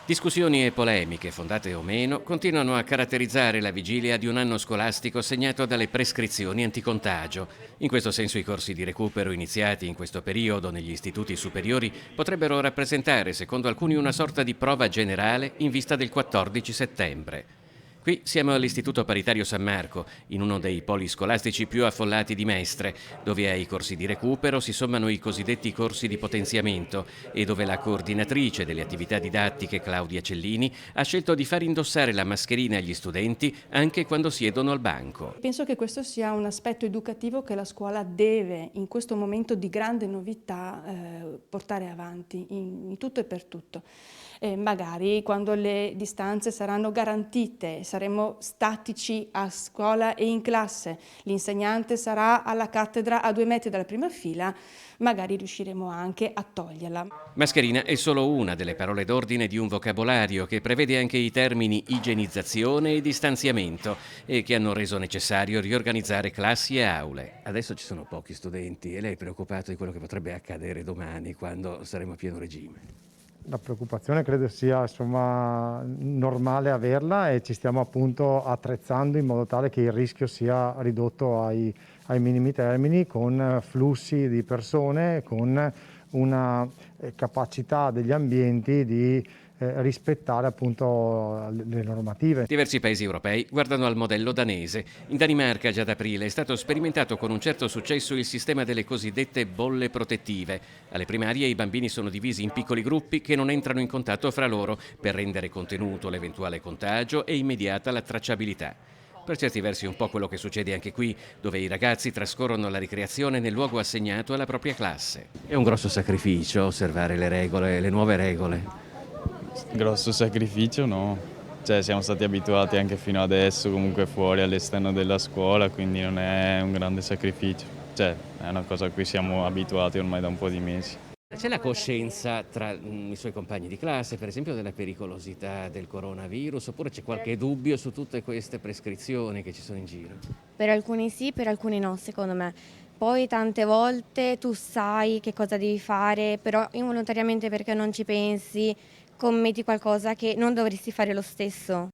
Discussioni e polemiche, fondate o meno, continuano a caratterizzare la vigilia di un anno scolastico segnato dalle prescrizioni anticontagio. In questo senso i corsi di recupero iniziati in questo periodo negli istituti superiori potrebbero rappresentare, secondo alcuni, una sorta di prova generale in vista del 14 settembre. Qui siamo all'Istituto Paritario San Marco, in uno dei poli scolastici più affollati di Mestre, dove ai corsi di recupero si sommano i cosiddetti corsi di potenziamento e dove la coordinatrice delle attività didattiche, Claudia Cellini, ha scelto di far indossare la mascherina agli studenti anche quando siedono al banco. Penso che questo sia un aspetto educativo che la scuola deve, in questo momento di grande novità, portare avanti in tutto e per tutto. Magari quando le distanze saranno garantite, saremo statici a scuola e in classe, l'insegnante sarà alla cattedra a 2 metri dalla prima fila, magari riusciremo anche a toglierla. Mascherina è solo una delle parole d'ordine di un vocabolario che prevede anche i termini igienizzazione e distanziamento e che hanno reso necessario riorganizzare classi e aule. Adesso ci sono pochi studenti e lei è preoccupato di quello che potrebbe accadere domani quando saremo a pieno regime. La preoccupazione credo sia normale averla e ci stiamo appunto attrezzando in modo tale che il rischio sia ridotto ai minimi termini, con flussi di persone, con una capacità degli ambienti di rispettare appunto le normative. Diversi paesi europei guardano al modello danese. In Danimarca già da aprile è stato sperimentato con un certo successo il sistema delle cosiddette bolle protettive. Alle primarie i bambini sono divisi in piccoli gruppi che non entrano in contatto fra loro per rendere contenuto l'eventuale contagio e immediata la tracciabilità. Per certi versi è un po' quello che succede anche qui, dove i ragazzi trascorrono la ricreazione nel luogo assegnato alla propria classe. È un grosso sacrificio osservare le regole, le nuove regole. Grosso sacrificio no, cioè siamo stati abituati anche fino adesso comunque fuori all'esterno della scuola, quindi non è un grande sacrificio, cioè è una cosa a cui siamo abituati ormai da un po' di mesi. C'è la coscienza tra i suoi compagni di classe, per esempio, della pericolosità del coronavirus, oppure c'è qualche dubbio su tutte queste prescrizioni che ci sono in giro? Per alcuni sì, per alcuni no, secondo me. Poi tante volte tu sai che cosa devi fare, però involontariamente perché non ci pensi, commetti qualcosa che non dovresti fare lo stesso.